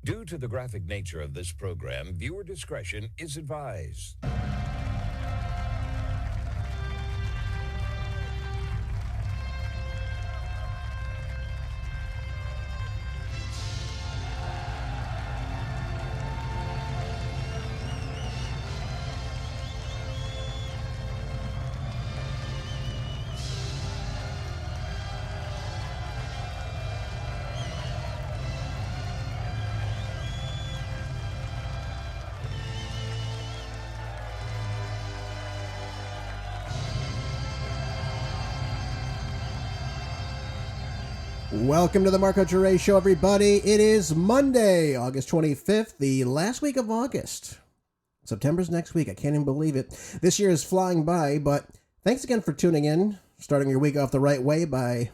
Due to the graphic nature of this program, viewer discretion is advised. Welcome to the Marco Jure Show, everybody. It is Monday, August 25th, the last week of August. September's next week. I can't even believe it. This year is flying by, but thanks again for tuning in, starting your week off the right way by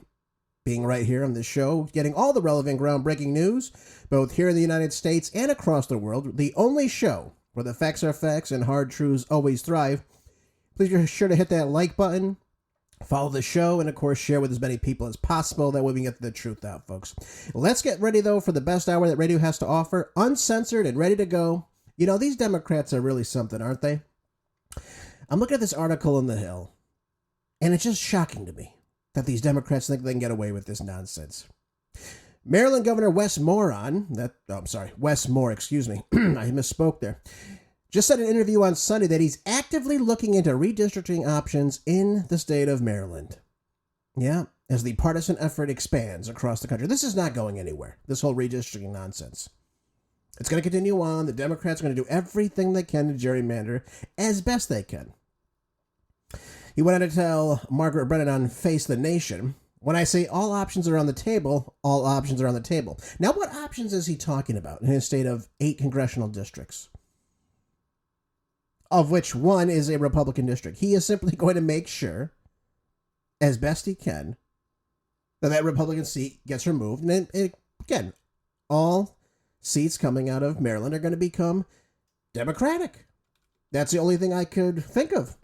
being right here on this show, getting all the relevant groundbreaking news, both here in the United States and across the world. The only show where the facts are facts and hard truths always thrive. Please be sure to hit that like button. Follow the show, and of course, share with as many people as possible. That way we can get the truth out, folks. Let's get ready, though, for the best hour that radio has to offer. Uncensored and ready to go. You know, these Democrats are really something, aren't they? I'm looking at this article in The Hill, and it's just shocking to me that these Democrats think they can get away with this nonsense. Maryland Governor Wes Moore, Wes Moore, excuse me. I misspoke there. Just said in an interview on Sunday that he's actively looking into redistricting options in the state of Maryland. Yeah, as the partisan effort expands across the country. This is not going anywhere, this whole redistricting nonsense. It's going to continue on. The Democrats are going to do everything they can to gerrymander as best they can. He went on to tell Margaret Brennan on Face the Nation, when I say all options are on the table, all options are on the table. Now, what options is he talking about in his state of 8 congressional districts? Of which one is a Republican district. He is simply going to make sure, as best he can, that Republican seat gets removed. And again, all seats coming out of Maryland are going to become Democratic. That's the only thing I could think of.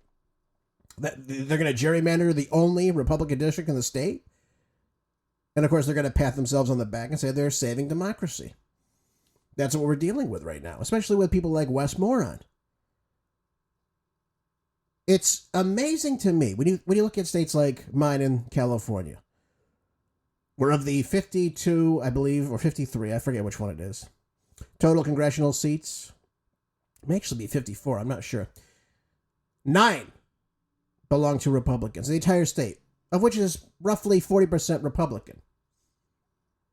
That they're going to gerrymander the only Republican district in the state. And of course, they're going to pat themselves on the back and say they're saving democracy. That's what we're dealing with right now, especially with people like Wes Moore on. It's amazing to me when you look at states like mine in California, where of the 52, I believe, or 53, I forget which one it is, total congressional seats, it may actually be 54, I'm not sure. 9 belong to Republicans, the entire state, of which is roughly 40% Republican,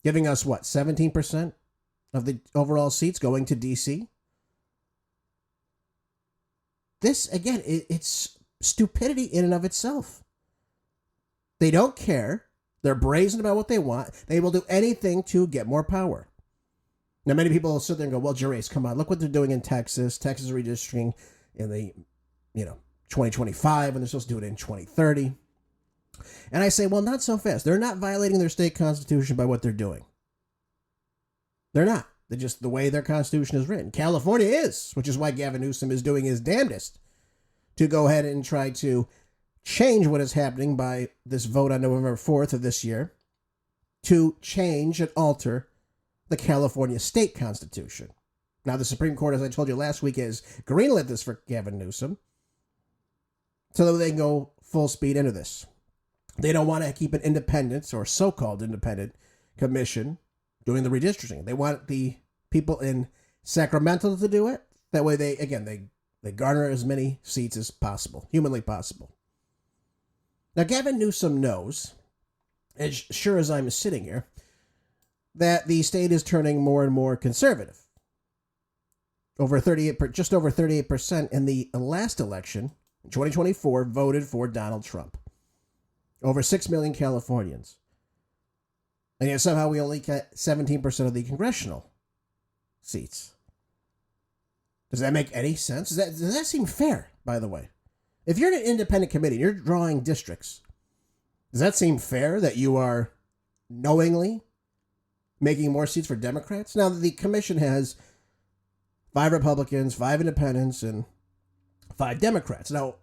giving us, 17% of the overall seats going to D.C.? This, again, it's stupidity in and of itself. They don't care. They're brazen about what they want. They will do anything to get more power. Now, many people will sit there and go, well, Jurace, come on, look what they're doing in Texas. Texas is redistricting in the, 2025, when they're supposed to do it in 2030. And I say, well, not so fast. They're not violating their state constitution by what they're doing. They're not. They're just the way their constitution is written. California is, which is why Gavin Newsom is doing his damnedest to go ahead and try to change what is happening by this vote on November 4th of this year, to change and alter the California state constitution. Now, the Supreme Court, as I told you last week, has greenlit this for Gavin Newsom so that they can go full speed into this. They don't want to keep an independent, or so-called independent, commission doing the redistricting. They want the people in Sacramento to do it. That way they garner as many seats as possible, humanly possible. Now, Gavin Newsom knows, as sure as I'm sitting here, that the state is turning more and more conservative. Just over 38% in the last election, in 2024, voted for Donald Trump. Over 6 million Californians. And yet somehow we only get 17% of the congressional seats. Does that make any sense? Does that seem fair, by the way? If you're in an independent committee and you're drawing districts, does that seem fair that you are knowingly making more seats for Democrats? Now, the commission has 5 Republicans, 5 independents, and 5 Democrats. Now,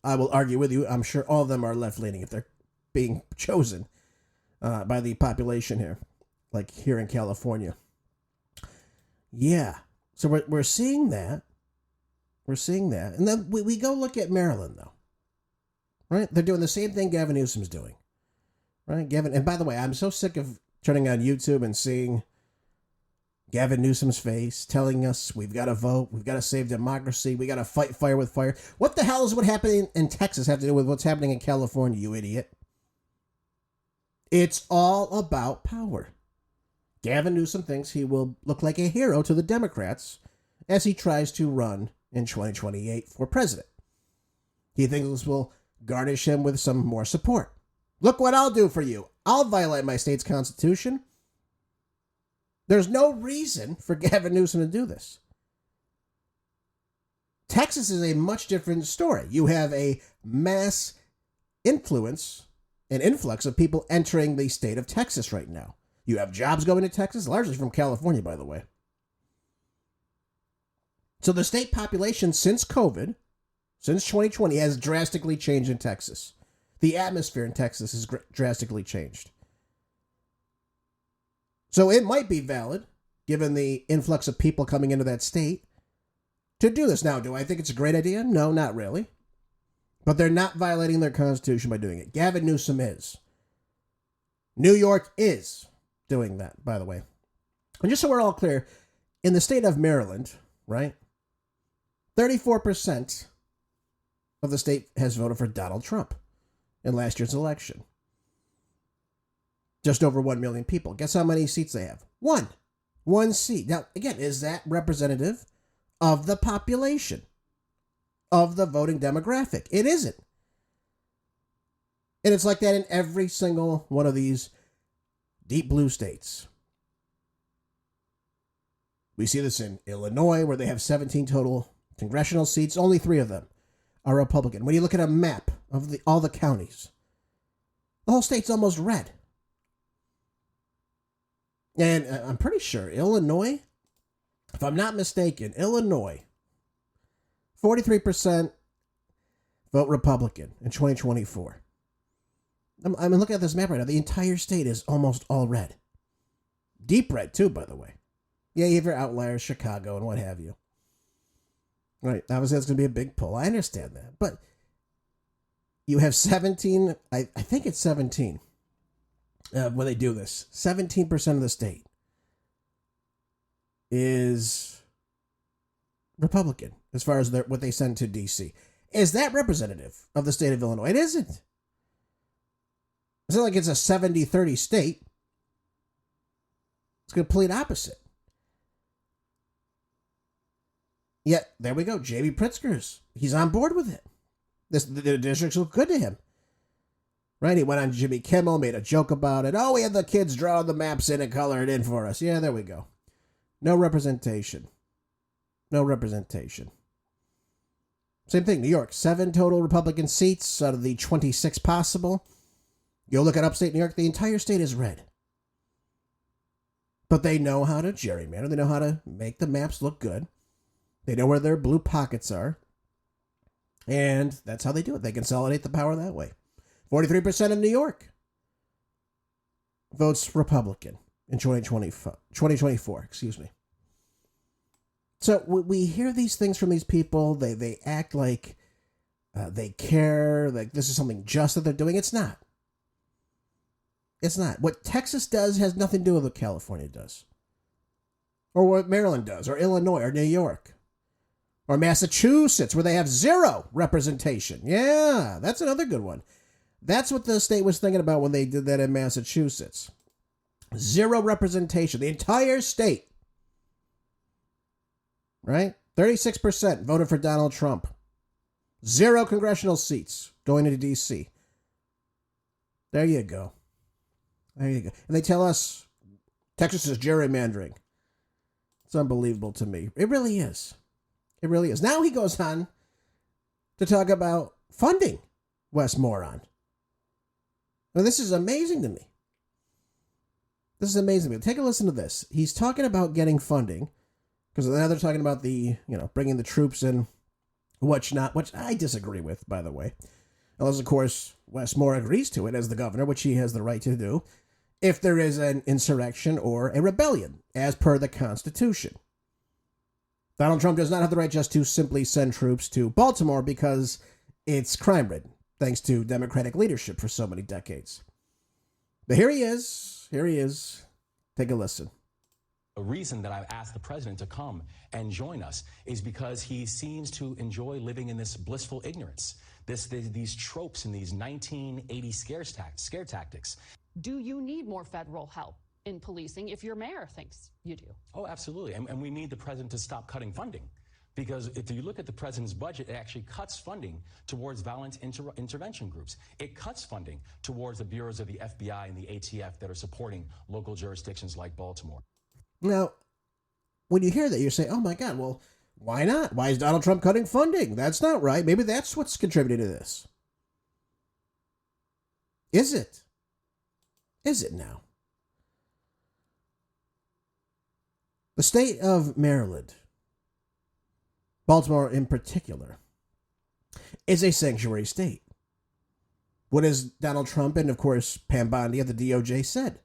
I will argue with you, I'm sure all of them are left-leaning if they're being chosen by the population here, like here in California. Yeah. So we're seeing that. We're seeing that. And then we go look at Maryland, though. Right? They're doing the same thing Gavin Newsom's doing. Right? Gavin, and by the way, I'm so sick of turning on YouTube and seeing Gavin Newsom's face telling us we've got to vote, we've got to save democracy, we got to fight fire with fire. What the hell is what happening in Texas have to do with what's happening in California, you idiot? It's all about power. Gavin Newsom thinks he will look like a hero to the Democrats as he tries to run in 2028 for president. He thinks this will garnish him with some more support. Look what I'll do for you. I'll violate my state's constitution. There's no reason for Gavin Newsom to do this. Texas is a much different story. You have a mass influence and influx of people entering the state of Texas right now. You have jobs going to Texas, largely from California, by the way. So the state population since COVID, since 2020, has drastically changed in Texas. The atmosphere in Texas has drastically changed. So it might be valid, given the influx of people coming into that state, to do this. Now, do I think it's a great idea? No, not really. But they're not violating their constitution by doing it. Gavin Newsom is. New York is doing that, by the way. And just so we're all clear, in the state of Maryland, right, 34% of the state has voted for Donald Trump in last year's election. Just over 1 million people. Guess how many seats they have? One seat. Now, again, is that representative of the population, of the voting demographic? It isn't. And it's like that in every single one of these deep blue states. We see this in Illinois, where they have 17 total congressional seats. Only 3 of them are Republican. When you look at a map of all the counties, the whole state's almost red. And I'm pretty sure Illinois, if I'm not mistaken, Illinois, 43% vote Republican in 2024. I'm looking at this map right now. The entire state is almost all red. Deep red, too, by the way. Yeah, you have your outliers, Chicago, and what have you. Right, obviously that's going to be a big pull. I understand that. But you have 17, I think it's 17, when they do this. 17% of the state is Republican, as far as what they send to D.C. Is that representative of the state of Illinois? It isn't. It's not like it's a 70-30 state. It's complete opposite. Yet, there we go. J.B. Pritzker's. He's on board with it. The districts look good to him. Right? He went on Jimmy Kimmel, made a joke about it. Oh, we had the kids draw the maps in and color it in for us. Yeah, there we go. No representation. No representation. Same thing, New York. 7 total Republican seats out of the 26 possible. Go look at upstate New York. The entire state is red. But they know how to gerrymander. They know how to make the maps look good. They know where their blue pockets are. And that's how they do it. They consolidate the power that way. 43% of New York votes Republican in 2024. Excuse me. So we hear these things from these people. They act like they care, like this is something just that they're doing. It's not. It's not. What Texas does has nothing to do with what California does. Or what Maryland does, or Illinois, or New York. Or Massachusetts, where they have 0 representation. Yeah, that's another good one. That's what the state was thinking about when they did that in Massachusetts. 0 representation. The entire state. Right? 36% voted for Donald Trump. 0 congressional seats going into D.C. There you go. There you go. And they tell us Texas is gerrymandering. It's unbelievable to me. It really is. It really is. Now he goes on to talk about funding Wes Moore on. Now, this is amazing to me. This is amazing to me. Take a listen to this. He's talking about getting funding, because now they're talking about bringing the troops in, which I disagree with, by the way. Unless, of course, Wes Moore agrees to it as the governor, which he has the right to do, if there is an insurrection or a rebellion, as per the Constitution. Donald Trump does not have the right just to simply send troops to Baltimore because it's crime-ridden, thanks to Democratic leadership for so many decades. But here he is. Here he is. Take a listen. The reason that I've asked the president to come and join us is because he seems to enjoy living in this blissful ignorance, these tropes and these 1980 scare tactics. Do you need more federal help in policing if your mayor thinks you do? Oh, absolutely. And we need the president to stop cutting funding. Because if you look at the president's budget, it actually cuts funding towards violent intervention groups. It cuts funding towards the bureaus of the FBI and the ATF that are supporting local jurisdictions like Baltimore. Now, when you hear that, you say, oh my God, well, why not? Why is Donald Trump cutting funding? That's not right. Maybe that's what's contributing to this. Is it? Is it now? The state of Maryland, Baltimore in particular, is a sanctuary state. What has Donald Trump and, of course, Pam Bondi of the DOJ said?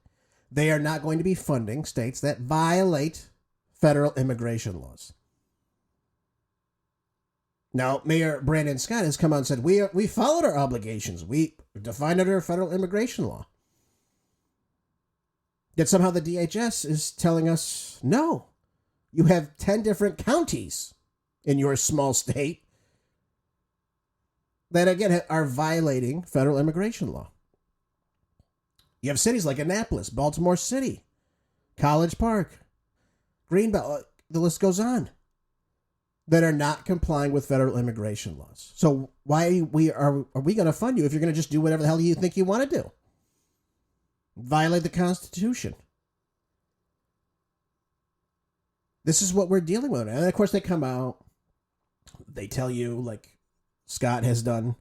They are not going to be funding states that violate federal immigration laws. Now, Mayor Brandon Scott has come out and said, we followed our obligations. We defined under federal immigration law. Yet somehow the DHS is telling us, no, you have 10 different counties in your small state that, again, are violating federal immigration law. You have cities like Annapolis, Baltimore City, College Park, Greenbelt, the list goes on, that are not complying with federal immigration laws. So why are we going to fund you if you're going to just do whatever the hell you think you want to do? Violate the Constitution. This is what we're dealing with. And of course they come out, they tell you, like Scott has done,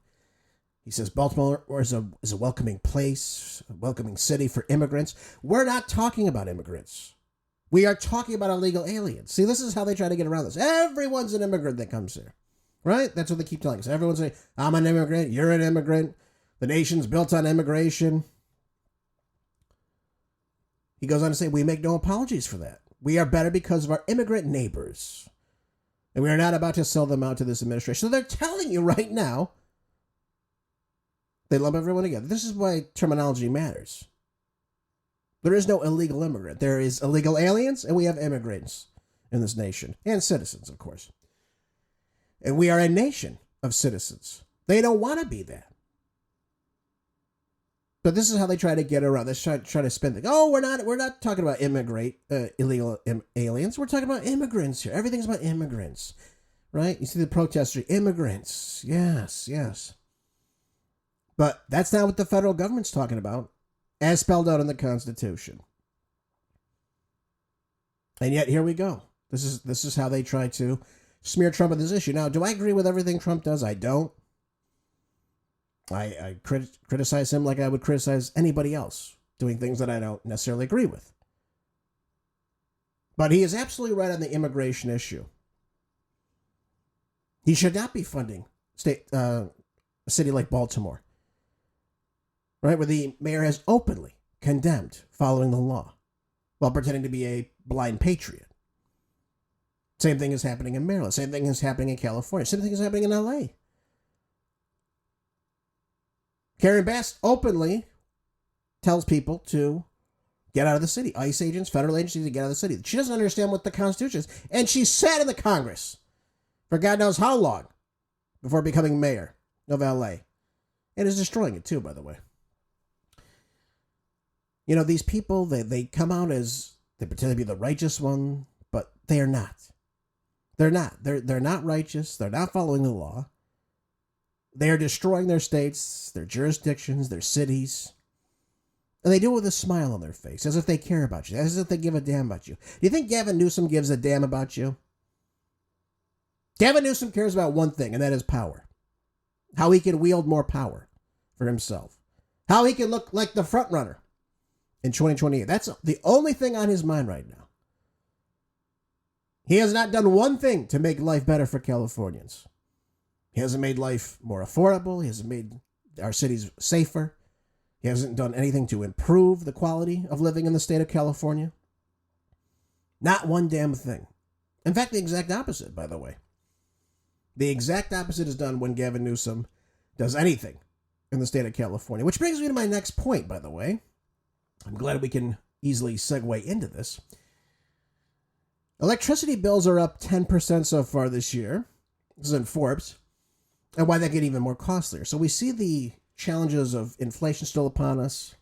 he says Baltimore is a welcoming place, a welcoming city for immigrants. We're not talking about immigrants. We are talking about illegal aliens. See, this is how they try to get around this. Everyone's an immigrant that comes here, right? That's what they keep telling us. Everyone's saying, I'm an immigrant, you're an immigrant. The nation's built on immigration. He goes on to say, we make no apologies for that. We are better because of our immigrant neighbors. And we are not about to sell them out to this administration. So they're telling you right now, they lump everyone together. This is why terminology matters. There is no illegal immigrant. There is illegal aliens, and we have immigrants in this nation. And citizens, of course. And we are a nation of citizens. They don't want to be that. But this is how they try to get around. They try to spin things. Oh, we're not talking about illegal aliens. We're talking about immigrants here. Everything's about immigrants, right? You see the protesters, immigrants. Yes, yes. But that's not what the federal government's talking about, as spelled out in the Constitution. And yet here we go. This is how they try to smear Trump on this issue. Now, do I agree with everything Trump does? I don't. I criticize him like I would criticize anybody else doing things that I don't necessarily agree with. But he is absolutely right on the immigration issue. He should not be funding a city like Baltimore, right, where the mayor has openly condemned following the law while pretending to be a blind patriot. Same thing is happening in Maryland. Same thing is happening in California. Same thing is happening in LA. Karen Bass openly tells people to get out of the city. ICE agents, federal agencies to get out of the city. She doesn't understand what the Constitution is. And she sat in the Congress for God knows how long before becoming mayor of LA. And is destroying it too, by the way. You know, these people, they come out as, they pretend to be the righteous one, but they are not. They're not. They're not righteous. They're not following the law. They are destroying their states, their jurisdictions, their cities. And they do it with a smile on their face, as if they care about you, as if they give a damn about you. Do you think Gavin Newsom gives a damn about you? Gavin Newsom cares about one thing, and that is power. How he can wield more power for himself. How he can look like the front runner in 2028. That's the only thing on his mind right now. He has not done one thing to make life better for Californians. He hasn't made life more affordable. He hasn't made our cities safer. He hasn't done anything to improve the quality of living in the state of California. Not one damn thing. In fact, the exact opposite, by the way. The exact opposite is done when Gavin Newsom does anything in the state of California, which brings me to my next point, by the way. I'm glad we can easily segue into this. Electricity bills are up 10% so far this year. This is in Forbes. And why that get even more costlier. So we see the challenges of inflation still upon us.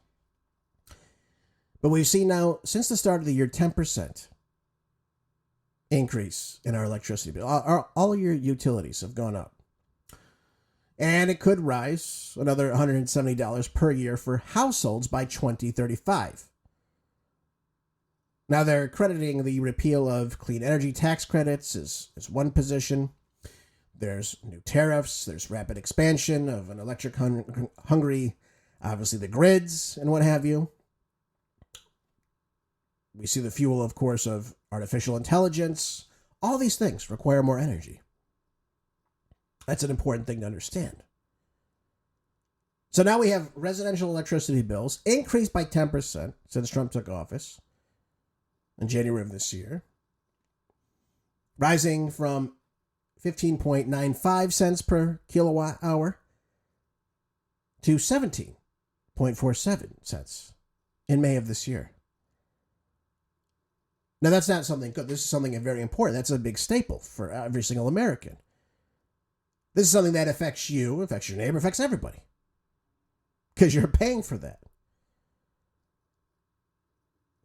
But we've seen now, since the start of the year, 10% increase in our electricity bill. All of your utilities have gone up. And it could rise another $170 per year for households by 2035. Now, they're crediting the repeal of clean energy tax credits as one position. There's new tariffs. There's rapid expansion of an electric hungry, obviously the grids and what have you. We see the fuel, of course, of artificial intelligence. All these things require more energy. That's an important thing to understand. So now we have residential electricity bills increased by 10% since Trump took office in January of this year, rising from 15.95 cents per kilowatt hour to 17.47 cents in May of this year. Now, that's not something good. This is something very important. That's a big staple for every single American. This is something that affects you, affects your neighbor, affects everybody. Because you're paying for that.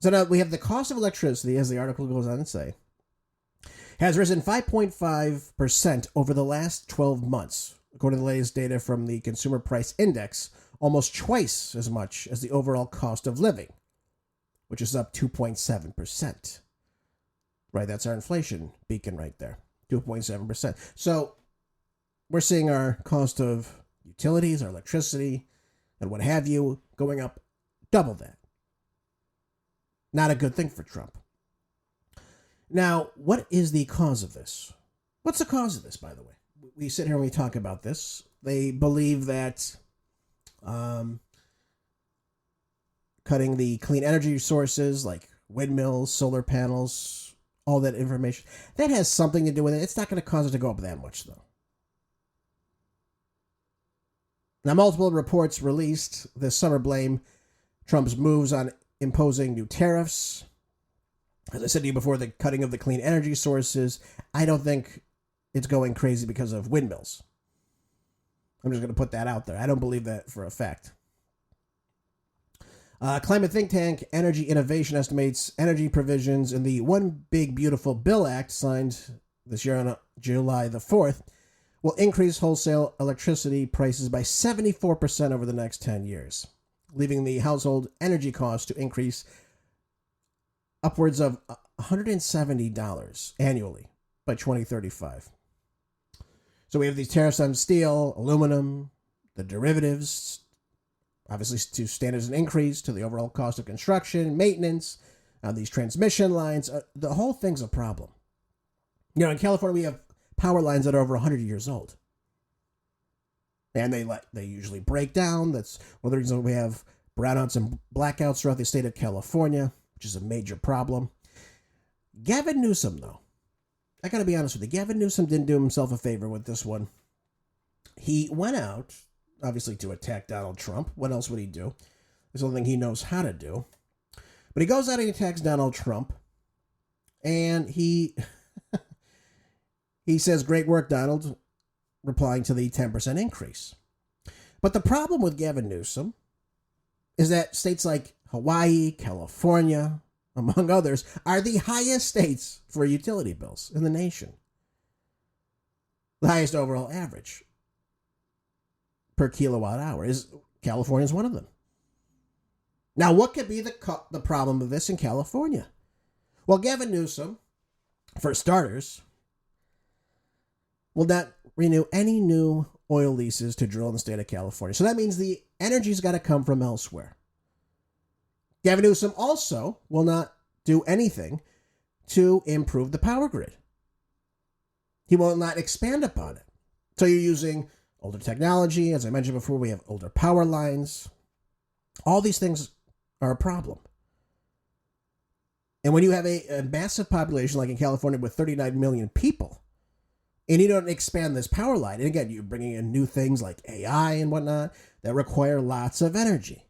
So now we have the cost of electricity, as the article goes on to say, has risen 5.5% over the last 12 months, according to the latest data from the Consumer Price Index, almost twice as much as the overall cost of living, which is up 2.7%. Right, that's our inflation beacon right there, 2.7%. So we're seeing our cost of utilities, our electricity, and what have you, going up double that. Not a good thing for Trump. Now, what is the cause of this? What's the cause of this, by the way? We sit here and we talk about this. They believe that cutting the clean energy sources like windmills, solar panels, all that information, that has something to do with it. It's not going to cause it to go up that much, though. Now, multiple reports released this summer blame Trump's moves on imposing new tariffs. As I said to you before, the cutting of the clean energy sources. I don't think it's going crazy because of windmills. I'm just going to put that out there. I don't believe that for a fact. Climate think tank Energy Innovation estimates energy provisions in the One Big Beautiful Bill Act, signed this year on July the 4th, will increase wholesale electricity prices by 74% over the next 10 years, leaving the household energy cost to increase upwards of $170 annually by 2035. So we have these tariffs on steel, aluminum, the derivatives, obviously to stand as an increase to the overall cost of construction, maintenance, these transmission lines. The whole thing's a problem. You know, in California, we have power lines that are over 100 years old. And they usually break down. That's one of the reasons we have brownouts and blackouts throughout the state of California, which is a major problem. Gavin Newsom, though, I got to be honest with you, Gavin Newsom didn't do himself a favor with this one. He went out, obviously, to attack Donald Trump. What else would he do? It's the only thing he knows how to do. But he goes out and attacks Donald Trump. And he says, "Great work, Donald," replying to the 10% increase. But the problem with Gavin Newsom is that states like Hawaii, California, among others, are the highest states for utility bills in the nation. The highest overall average per kilowatt hour is California is one of them. Now, what could be the problem of this in California? Well, Gavin Newsom, for starters, will not renew any new oil leases to drill in the state of California. So that means the energy's got to come from elsewhere. Gavin Newsom also will not do anything to improve the power grid. He will not expand upon it. So you're using older technology. As I mentioned before, we have older power lines. All these things are a problem. And when you have a massive population like in California with 39 million people, and you don't expand this power line, and again, you're bringing in new things like AI and whatnot that require lots of energy.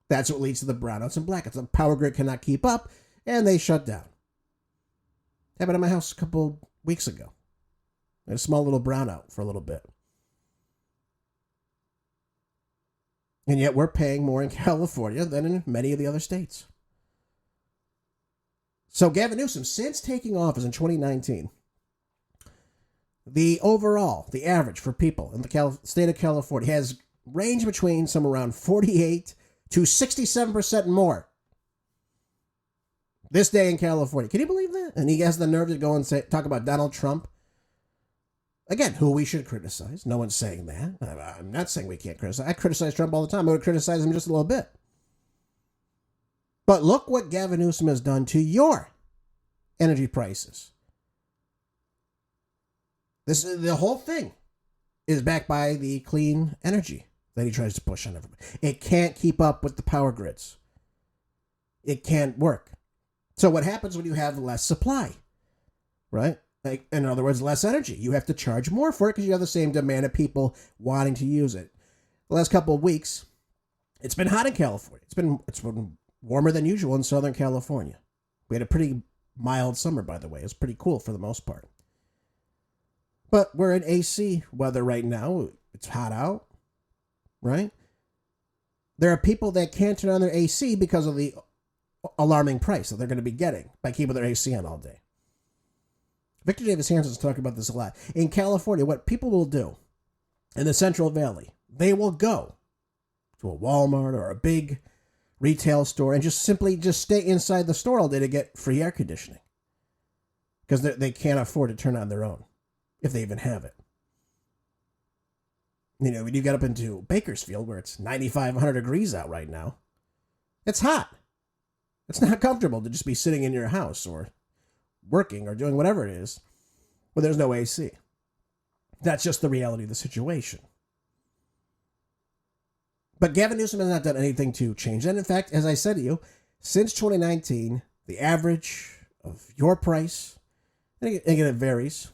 That's what leads to the brownouts and blackouts. The power grid cannot keep up, and they shut down. Happened at my house a couple weeks ago. I had a small little brownout for a little bit. And yet we're paying more in California than in many of the other states. So Gavin Newsom, since taking office in 2019, the average for people in the state of California has ranged between some around 48 to 67% more. This day in California. Can you believe that? And he has the nerve to go and talk about Donald Trump. Again, who we should criticize. No one's saying that. I'm not saying we can't criticize. I criticize Trump all the time. I would criticize him just a little bit. But look what Gavin Newsom has done to your energy prices. The whole thing is backed by the clean energy that he tries to push on everybody. It can't keep up with the power grids. It can't work. So what happens when you have less supply, right? Like, in other words, less energy. You have to charge more for it because you have the same demand of people wanting to use it. The last couple of weeks, it's been hot in California. It's been warmer than usual in Southern California. We had a pretty mild summer, by the way. It was pretty cool for the most part. But we're in AC weather right now. It's hot out, right? There are people that can't turn on their AC because of the alarming price that they're going to be getting by keeping their AC on all day. Victor Davis Hansen's talking about this a lot. In California, what people will do in the Central Valley, they will go to a Walmart or a big retail store and just stay inside the store all day to get free air conditioning because they can't afford to turn on their own, if they even have it. You know, when you get up into Bakersfield, where it's 95, 100 degrees out right now, it's hot. It's not comfortable to just be sitting in your house or working or doing whatever it is where there's no AC. That's just the reality of the situation. But Gavin Newsom has not done anything to change that. In fact, as I said to you, since 2019, the average of your price, and again, it varies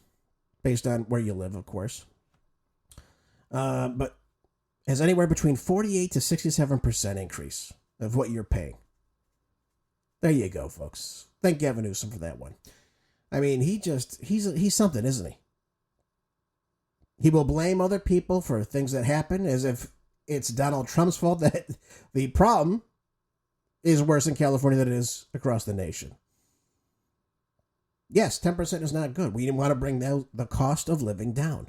based on where you live, of course, but has anywhere between 48 to 67% increase of what you're paying. There you go, folks. Thank Gavin Newsom for that one. I mean, he's something, isn't he? He will blame other people for things that happen as if it's Donald Trump's fault that the problem is worse in California than it is across the nation. Yes, 10% is not good. We want to bring down the cost of living down.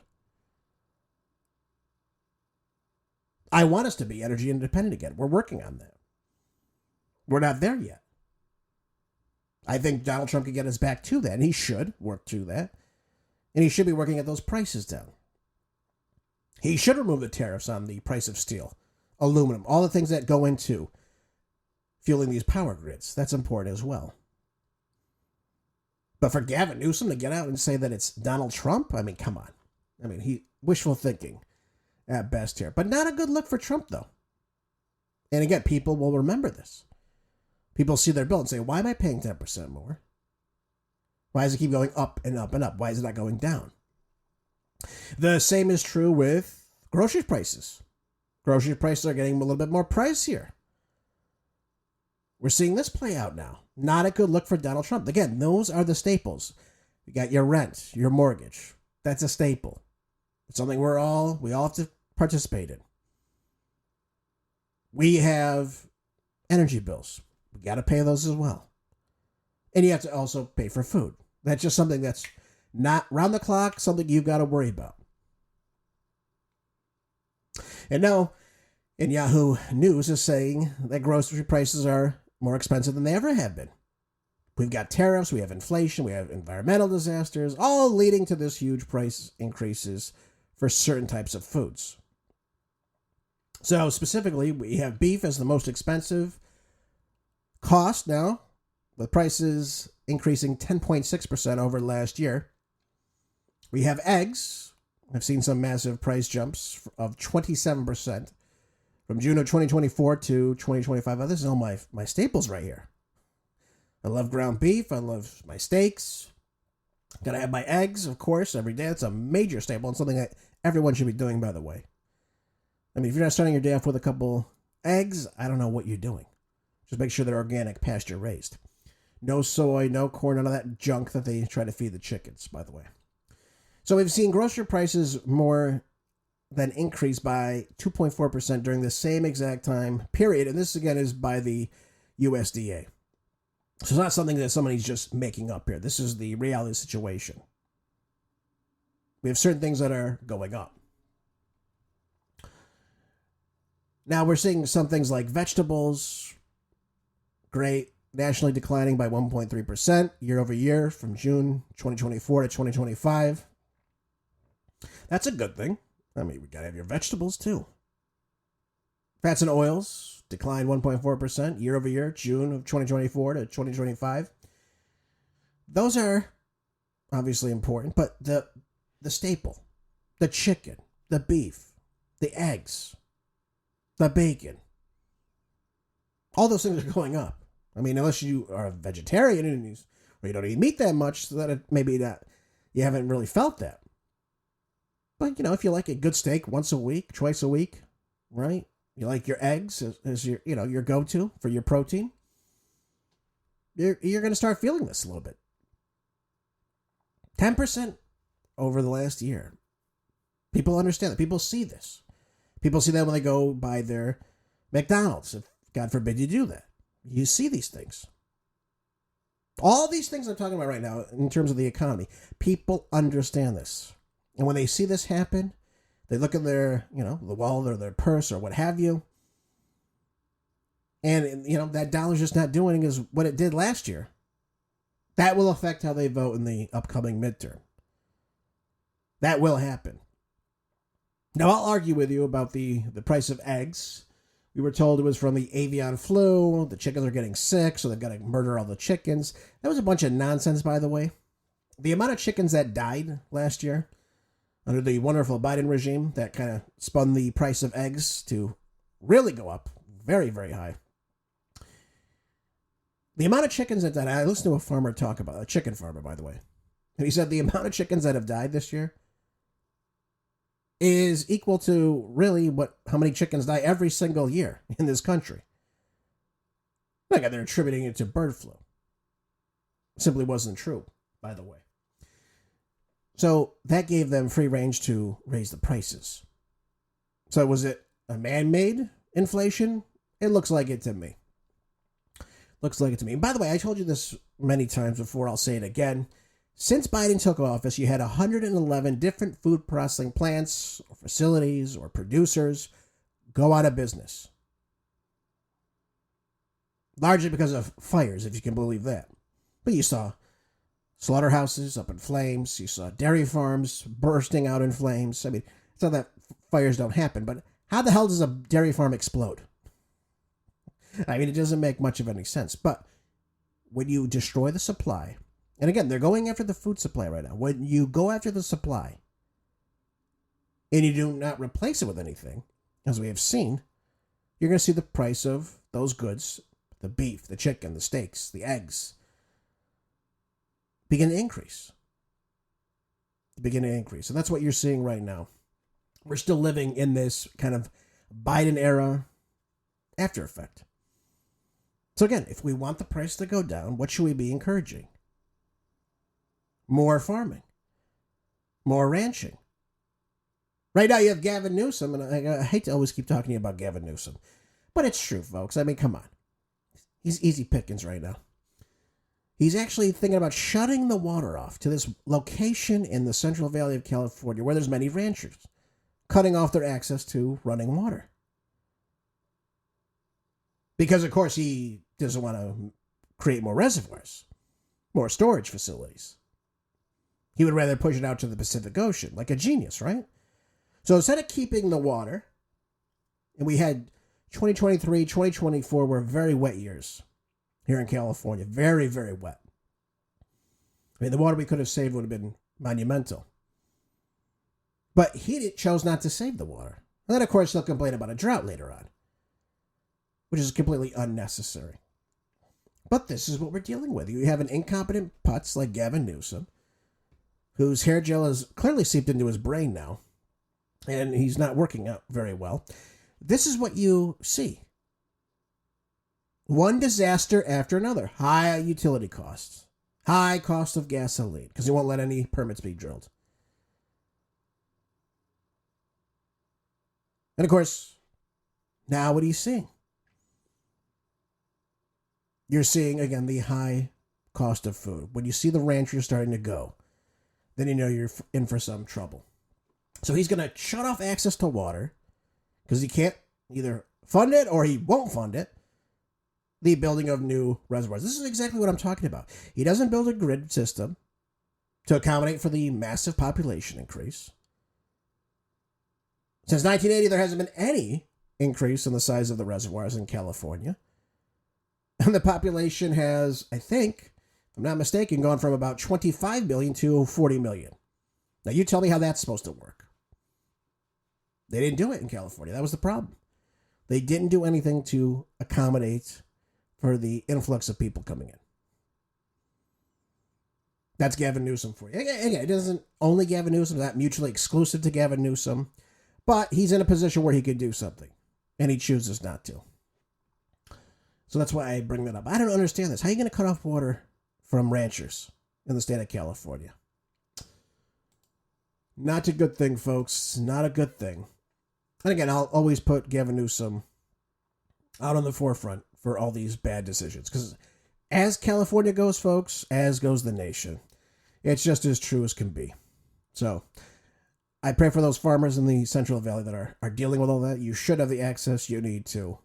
I want us to be energy independent again. We're working on that. We're not there yet. I think Donald Trump can get us back to that, and he should work to that. And he should be working at those prices down. He should remove the tariffs on the price of steel, aluminum, all the things that go into fueling these power grids. That's important as well. But for Gavin Newsom to get out and say that it's Donald Trump, I mean, come on. I mean, wishful thinking at best here. But not a good look for Trump, though. And again, people will remember this. People see their bill and say, why am I paying 10% more? Why does it keep going up and up and up? Why is it not going down? The same is true with grocery prices. Grocery prices are getting a little bit more pricier. We're seeing this play out now. Not a good look for Donald Trump. Again, those are the staples. You got your rent, your mortgage. That's a staple. It's something we all have to participate in. We have energy bills. We got to pay those as well. And you have to also pay for food. That's just something that's not round the clock, something you've got to worry about. And now, in Yahoo News is saying that grocery prices are more expensive than they ever have been. We've got tariffs, we have inflation, we have environmental disasters, all leading to this huge price increases for certain types of foods. So specifically, we have beef as the most expensive cost now, with prices increasing 10.6% over last year. We have eggs. I've seen some massive price jumps of 27% from June of 2024 to 2025. Oh, this is all my staples right here. I love ground beef. I love my steaks. Gotta have my eggs, of course, every day. It's a major staple and something that everyone should be doing, by the way. I mean, if you're not starting your day off with a couple eggs, I don't know what you're doing. Just make sure they're organic, pasture raised. No soy, no corn, none of that junk that they try to feed the chickens, by the way. So we've seen grocery prices more than increase by 2.4% during the same exact time period. And this, again, is by the USDA. So it's not something that somebody's just making up here. This is the reality situation. We have certain things that are going up. Now we're seeing some things like vegetables, great, nationally declining by 1.3% year over year from June 2024 to 2025. That's a good thing. I mean, we got to have your vegetables too. Fats and oils declined 1.4% year over year, June of 2024 to 2025. Those are obviously important, but the staple, the chicken, the beef, the eggs, the bacon, all those things are going up. I mean, unless you are a vegetarian and or you don't eat meat that much, so that maybe that you haven't really felt that. But, you know, if you like a good steak once a week, twice a week, right? You like your eggs as your, you know, your go-to for your protein. You're going to start feeling this a little bit. 10% over the last year. People understand that. People see this. People see that when they go buy their McDonald's. If, God forbid, you do that. You see these things. All these things I'm talking about right now in terms of the economy. People understand this. And when they see this happen, they look at their, you know, the wallet or their purse or what have you. And, you know, that dollar's just not doing as what it did last year. That will affect how they vote in the upcoming midterm. That will happen. Now, I'll argue with you about the price of eggs. We were told it was from the avian flu. The chickens are getting sick, so they've got to murder all the chickens. That was a bunch of nonsense, by the way. The amount of chickens that died last year under the wonderful Biden regime that kind of spun the price of eggs to really go up very, very high. The amount of chickens that died, I listened to a farmer talk about, a chicken farmer, by the way. And he said the amount of chickens that have died this year is equal to really how many chickens die every single year in this country. Like they're attributing it to bird flu. It simply wasn't true, by the way. So that gave them free range to raise the prices. So was it a man-made inflation? It looks like it to me. Looks like it to me. And by the way, I told you this many times before. I'll say it again. Since Biden took office, you had 111 different food processing plants or facilities or producers go out of business. Largely because of fires, if you can believe that. But you saw slaughterhouses up in flames. You saw dairy farms bursting out in flames. I mean, it's not that fires don't happen, but how the hell does a dairy farm explode? I mean, it doesn't make much of any sense. But when you destroy the supply, and again, they're going after the food supply right now. When you go after the supply and you do not replace it with anything, as we have seen, you're going to see the price of those goods, the beef, the chicken, the steaks, the eggs, begin to increase. And that's what you're seeing right now. We're still living in this kind of Biden era after effect. So again, if we want the price to go down, what should we be encouraging? More farming. More ranching. Right now you have Gavin Newsom, and I hate to always keep talking to you about Gavin Newsom, but it's true, folks. I mean, come on. He's easy pickings right now. He's actually thinking about shutting the water off to this location in the Central Valley of California where there's many ranchers, cutting off their access to running water. Because, of course, he doesn't want to create more reservoirs, more storage facilities. He would rather push it out to the Pacific Ocean, like a genius, right? So instead of keeping the water, and we had 2023, 2024 were very wet years here in California. Very, very wet. I mean, the water we could have saved would have been monumental. But he chose not to save the water. And then, of course, he'll complain about a drought later on, which is completely unnecessary. But this is what we're dealing with. You have an incompetent putz like Gavin Newsom, whose hair gel has clearly seeped into his brain now, and he's not working out very well. This is what you see. One disaster after another. High utility costs. High cost of gasoline, because he won't let any permits be drilled. And of course, now what are you seeing? You're seeing, again, the high cost of food. When you see the ranchers starting to go, then you know you're in for some trouble. So he's going to shut off access to water, because he can't either fund it or he won't fund it, the building of new reservoirs. This is exactly what I'm talking about. He doesn't build a grid system to accommodate for the massive population increase. Since 1980, there hasn't been any increase in the size of the reservoirs in California. And the population has, I think, if I'm not mistaken, gone from about 25 million to 40 million. Now, you tell me how that's supposed to work. They didn't do it in California. That was the problem. They didn't do anything to accommodate for the influx of people coming in. That's Gavin Newsom for you. Again, it isn't only Gavin Newsom, not mutually exclusive to Gavin Newsom, but he's in a position where he can do something, and he chooses not to. So that's why I bring that up. I don't understand this. How are you going to cut off water from ranchers in the state of California? Not a good thing, folks. Not a good thing. And again, I'll always put Gavin Newsom out on the forefront for all these bad decisions. Because as California goes, folks, as goes the nation. It's just as true as can be. So I pray for those farmers in the Central Valley that are dealing with all that. You should have the access you need to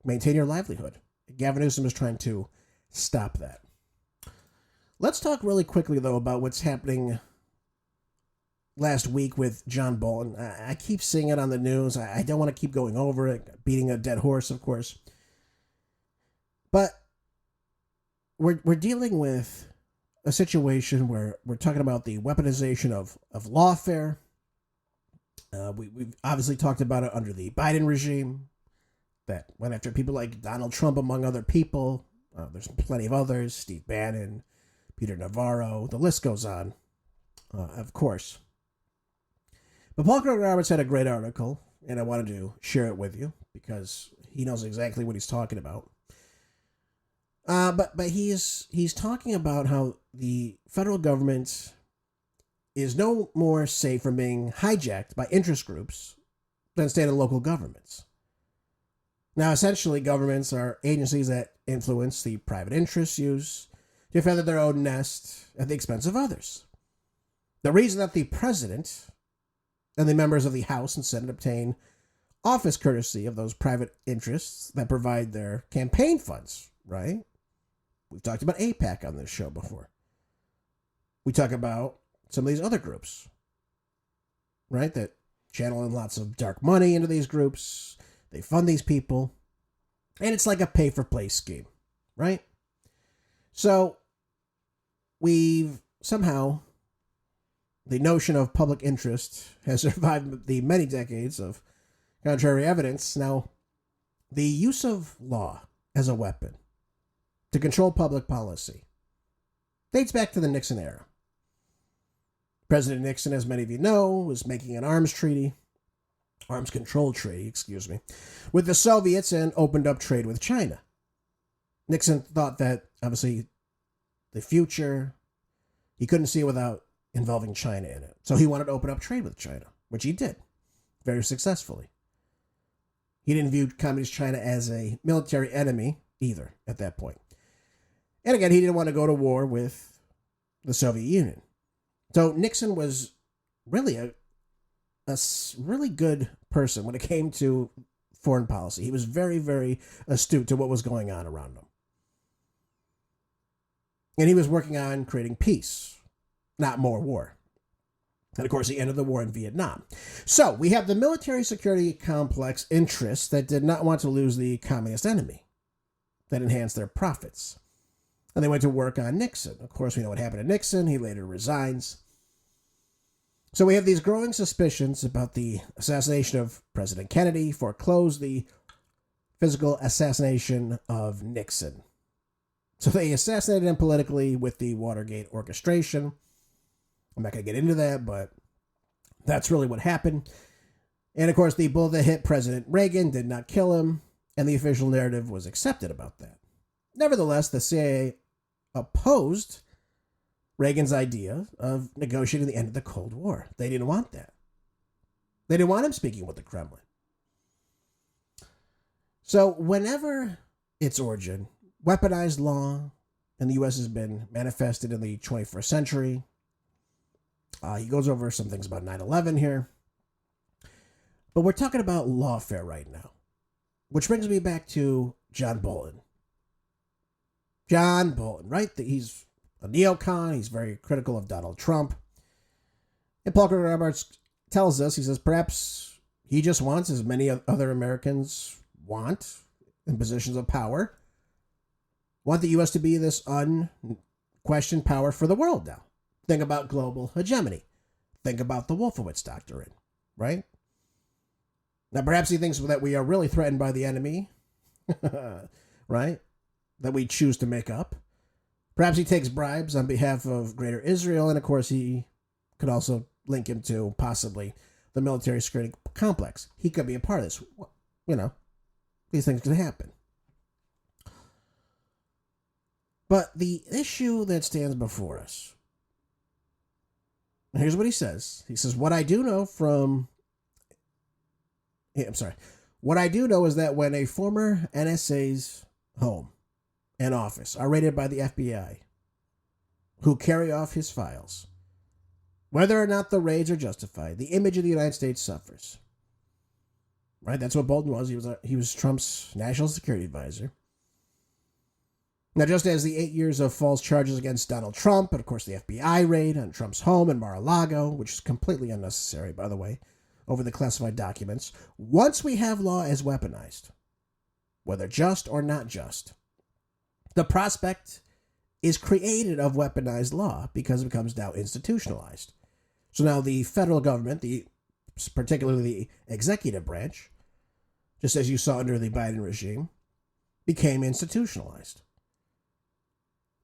maintain your livelihood. Gavin Newsom is trying to stop that. Let's talk really quickly, though, about what's happening last week with John Bolton. I keep seeing it on the news. I don't want to keep going over it, beating a dead horse, of course. But we're dealing with a situation where we're talking about the weaponization of lawfare. We've obviously talked about it under the Biden regime that went after people like Donald Trump, among other people. There's plenty of others, Steve Bannon, Peter Navarro, the list goes on, of course. But Paul Craig Roberts had a great article, and I wanted to share it with you because he knows exactly what he's talking about. But he's talking about how the federal government is no more safe from being hijacked by interest groups than state and local governments. Now, essentially, governments are agencies that influence the private interest use to feather their own nest at the expense of others. The reason that the president and the members of the House and Senate obtain office courtesy of those private interests that provide their campaign funds, right? We've talked about AIPAC on this show before. We talk about some of these other groups, right, that channel in lots of dark money into these groups. They fund these people, and it's like a pay-for-play scheme, right? So we've somehow, the notion of public interest has survived the many decades of contrary evidence. Now, the use of law as a weapon to control public policy dates back to the Nixon era. President Nixon, as many of you know, was making an arms control treaty, with the Soviets and opened up trade with China. Nixon thought that, obviously, the future, he couldn't see it without involving China in it. So he wanted to open up trade with China, which he did, very successfully. He didn't view Communist China as a military enemy either at that point. And again, he didn't want to go to war with the Soviet Union. So Nixon was really a really good person when it came to foreign policy. He was very, very astute to what was going on around him. And he was working on creating peace, not more war. And of course, he ended the war in Vietnam. So we have the military security complex interests that did not want to lose the communist enemy, that enhanced their profits. And they went to work on Nixon. Of course, we know what happened to Nixon. He later resigns. So we have these growing suspicions about the assassination of President Kennedy, foreclosed the physical assassination of Nixon. So they assassinated him politically with the Watergate orchestration. I'm not going to get into that, but that's really what happened. And of course, the bullet that hit President Reagan did not kill him, and the official narrative was accepted about that. Nevertheless, the CIA opposed Reagan's idea of negotiating the end of the Cold War. They didn't want that. They didn't want him speaking with the Kremlin. So whenever its origin, weaponized law in the U.S. has been manifested in the 21st century. He goes over some things about 9/11 here. But we're talking about lawfare right now, which brings me back to John Bolton. John Bolton, right? He's a neocon. He's very critical of Donald Trump. And Paul Roberts tells us, he says, perhaps he just wants, as many other Americans want in positions of power, want the U.S. to be this unquestioned power for the world now. Think about global hegemony. Think about the Wolfowitz Doctrine, right? Now, perhaps he thinks that we are really threatened by the enemy, right? That we choose to make up. Perhaps he takes bribes on behalf of Greater Israel, and of course he could also link him to possibly the military security complex. He could be a part of this. You know, these things could happen. But the issue that stands before us, here's what he says. He says, what I do know is that when a former NSA's home and office are raided by the FBI, who carry off his files, whether or not the raids are justified, the image of the United States suffers. Right? That's what Bolton was. He was Trump's national security advisor. Now, just as the 8 years of false charges against Donald Trump, and of course the FBI raid on Trump's home in Mar-a-Lago, which is completely unnecessary, by the way, over the classified documents, once we have law as weaponized, whether just or not just, the prospect is created of weaponized law because it becomes now institutionalized. So now the federal government, particularly the executive branch, just as you saw under the Biden regime, became institutionalized.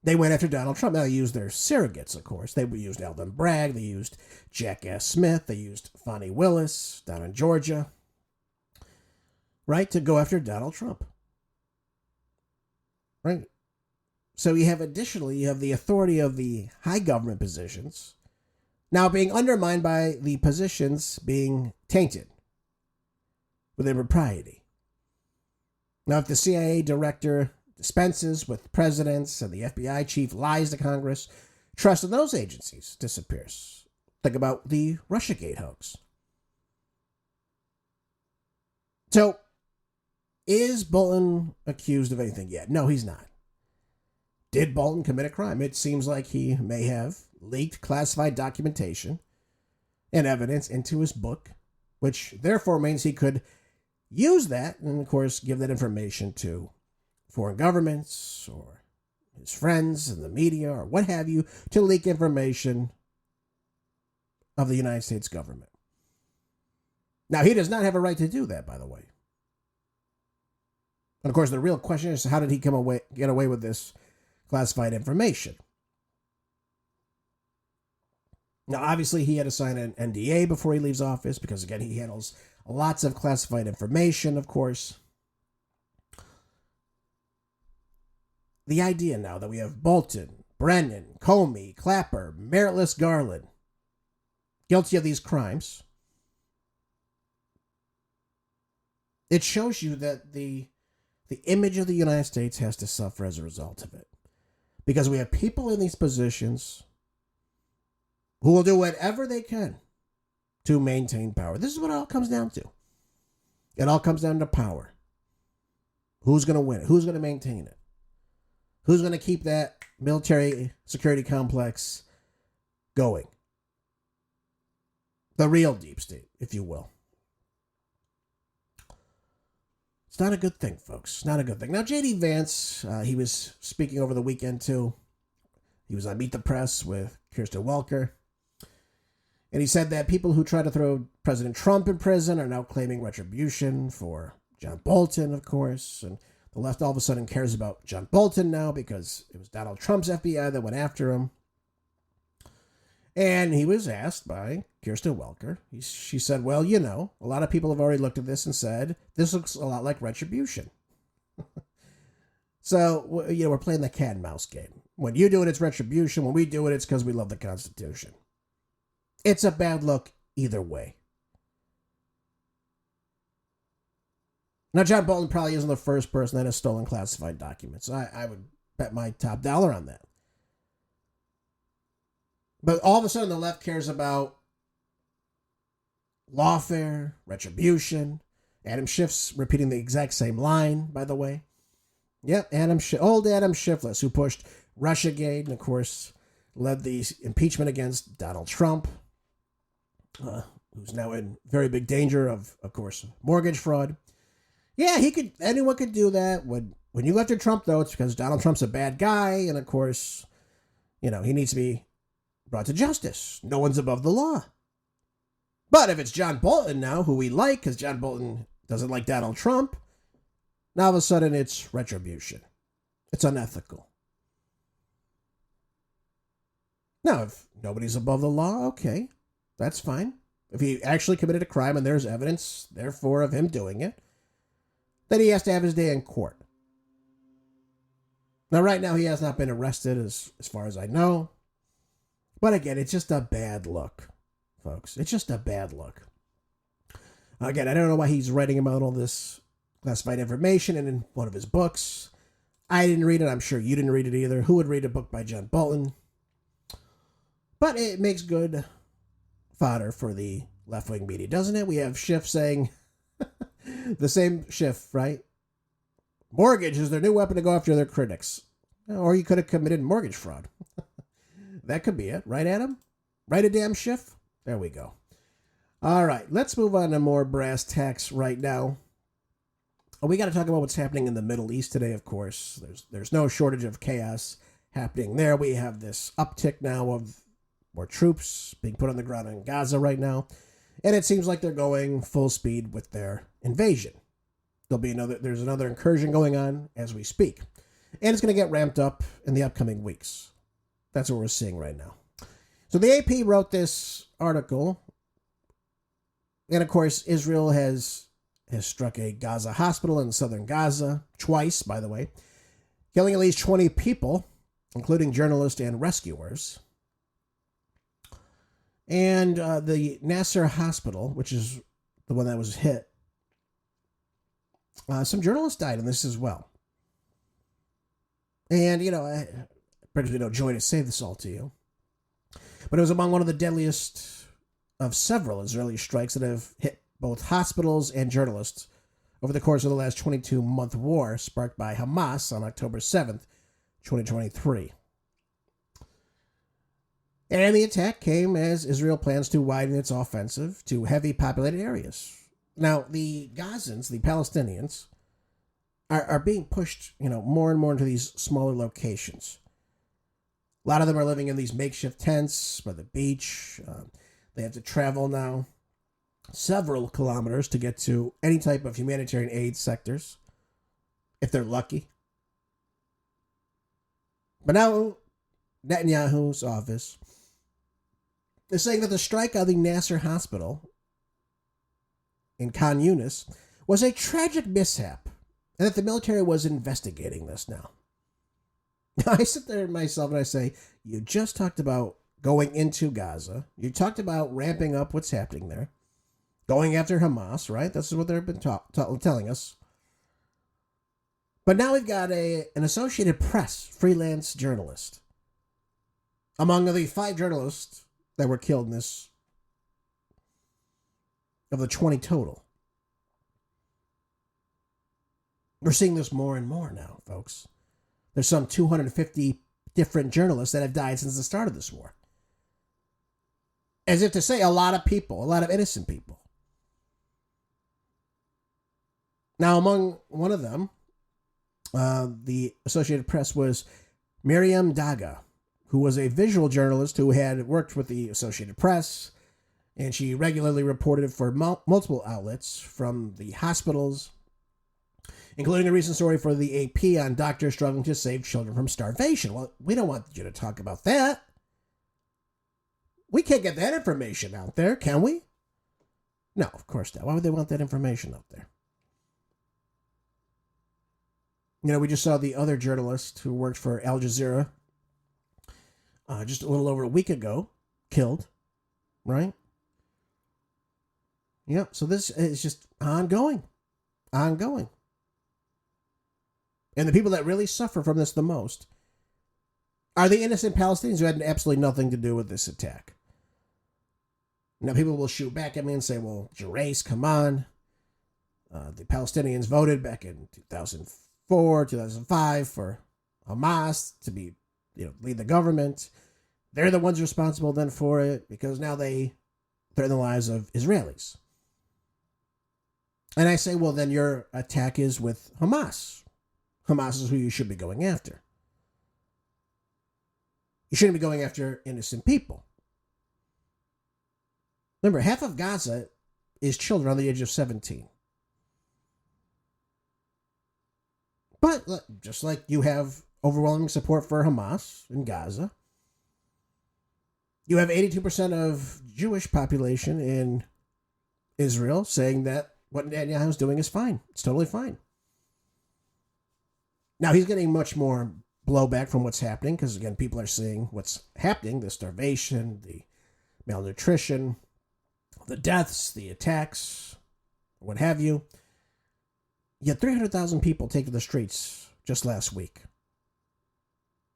They went after Donald Trump. Now, they used their surrogates, of course. They used Alvin Bragg. They used Jackass Smith. They used Fonnie Willis down in Georgia, right, to go after Donald Trump. Right? So you have the authority of the high government positions now being undermined by the positions being tainted with impropriety. Now, if the CIA director dispenses with presidents and the FBI chief lies to Congress, trust in those agencies disappears. Think about the Russiagate hoax. So, is Bolton accused of anything yet? No, he's not. Did Bolton commit a crime? It seems like he may have leaked classified documentation and evidence into his book, which therefore means he could use that and, of course, give that information to foreign governments or his friends in the media or what have you to leak information of the United States government. Now, he does not have a right to do that, by the way. And, of course, the real question is, how did he get away with this classified information? Now, obviously, he had to sign an NDA before he leaves office because, again, he handles lots of classified information, of course. The idea now that we have Bolton, Brennan, Comey, Clapper, meritless Garland guilty of these crimes, it shows you that the image of the United States has to suffer as a result of it. Because we have people in these positions who will do whatever they can to maintain power. This is what it all comes down to. It all comes down to power. Who's going to win it? Who's going to maintain it? Who's going to keep that military security complex going? The real deep state, if you will. It's not a good thing, folks. Not a good thing. Now, J.D. Vance, he was speaking over the weekend, too. He was on Meet the Press with Kirsten Welker. And he said that people who try to throw President Trump in prison are now claiming retribution for John Bolton, of course. And The left all of a sudden cares about John Bolton now because it was Donald Trump's FBI that went after him. And he was asked by Kirsten Welker. She said, well, you know, a lot of people have already looked at this and said, this looks a lot like retribution. So, you know, we're playing the cat and mouse game. When you do it, it's retribution. When we do it, it's because we love the Constitution. It's a bad look either way. Now, John Bolton probably isn't the first person that has stolen classified documents. I would bet my top dollar on that. But all of a sudden, the left cares about lawfare, retribution. Adam Schiff's repeating the exact same line, by the way. Yep, old Adam Schiffless, who pushed Russiagate and, of course, led the impeachment against Donald Trump, who's now in very big danger of course, mortgage fraud. Yeah, anyone could do that. When you go after Trump, though, it's because Donald Trump's a bad guy, and, of course, you know, he needs to be brought to justice. No one's above the law. But if it's John Bolton now, who we like, because John Bolton doesn't like Donald Trump, now all of a sudden it's retribution. It's unethical. Now, if nobody's above the law, okay, that's fine. If he actually committed a crime and there's evidence, therefore, of him doing it, then he has to have his day in court. Now, right now, he has not been arrested as far as I know. But again, it's just a bad look, folks. It's just a bad look. Again, I don't know why he's writing about all this classified information and in one of his books. I didn't read it. I'm sure you didn't read it either. Who would read a book by John Bolton? But it makes good fodder for the left-wing media, doesn't it? We have Schiff saying, the same Schiff, right? Mortgage is their new weapon to go after their critics. Or you could have committed mortgage fraud. That could be it, right, Adam? Right, a damn Schiff? There we go. All right, let's move on to more brass tacks right now. We got to talk about what's happening in the Middle East today, of course. There's no shortage of chaos happening there. We have this uptick now of more troops being put on the ground in Gaza right now. And it seems like they're going full speed with their invasion. There's another incursion going on as we speak. And it's going to get ramped up in the upcoming weeks. That's what we're seeing right now. So the AP wrote this article. And of course, Israel has struck a Gaza hospital in southern Gaza, twice, by the way, killing at least 20 people, including journalists and rescuers. And the Nasser hospital, which is the one that was hit, some journalists died in this as well. And, you know, I practically no joy to say this all to you, but it was among one of the deadliest of several Israeli strikes that have hit both hospitals and journalists over the course of the last 22-month war sparked by Hamas on October 7th, 2023. And the attack came as Israel plans to widen its offensive to heavy populated areas. Now, the Gazans, the Palestinians, are being pushed, you know, more and more into these smaller locations. A lot of them are living in these makeshift tents by the beach. They have to travel now several kilometers to get to any type of humanitarian aid sectors, if they're lucky. But now, Netanyahu's office is saying that the strike on the Nasser hospital in Khan Yunis was a tragic mishap, and that the military was investigating this now. I sit there myself and I say, you just talked about going into Gaza. You talked about ramping up what's happening there. Going after Hamas, right? This is what they've been telling us. But now we've got an Associated Press freelance journalist. Among the 5 journalists that were killed in this, of the 20 total. We're seeing this more and more now, folks. There's some 250 different journalists that have died since the start of this war. As if to say a lot of people, a lot of innocent people. Now, among one of them, the Associated Press was Miriam Daga, who was a visual journalist who had worked with the Associated Press, and she regularly reported for multiple outlets, from the hospitals including a recent story for the AP on doctors struggling to save children from starvation. Well, we don't want you to talk about that. We can't get that information out there, can we? No, of course not. Why would they want that information out there? You know, we just saw the other journalist who worked for Al Jazeera just a little over a week ago killed, right? Yep, so this is just ongoing. Ongoing. And the people that really suffer from this the most are the innocent Palestinians who had absolutely nothing to do with this attack. Now, people will shoot back at me and say, well, Gerace, come on. The Palestinians voted back in 2004, 2005 for Hamas to be, lead the government. They're the ones responsible then for it because now they threaten the lives of Israelis. And I say, well, then your attack is with Hamas. Hamas is who you should be going after. You shouldn't be going after innocent people. Remember, half of Gaza is children on the age of 17. But just like you have overwhelming support for Hamas in Gaza, you have 82% of Jewish population in Israel saying that what Netanyahu is doing is fine. It's totally fine. Now, he's getting much more blowback from what's happening because, again, people are seeing what's happening, the starvation, the malnutrition, the deaths, the attacks, what have you. You had 300,000 people take to the streets just last week.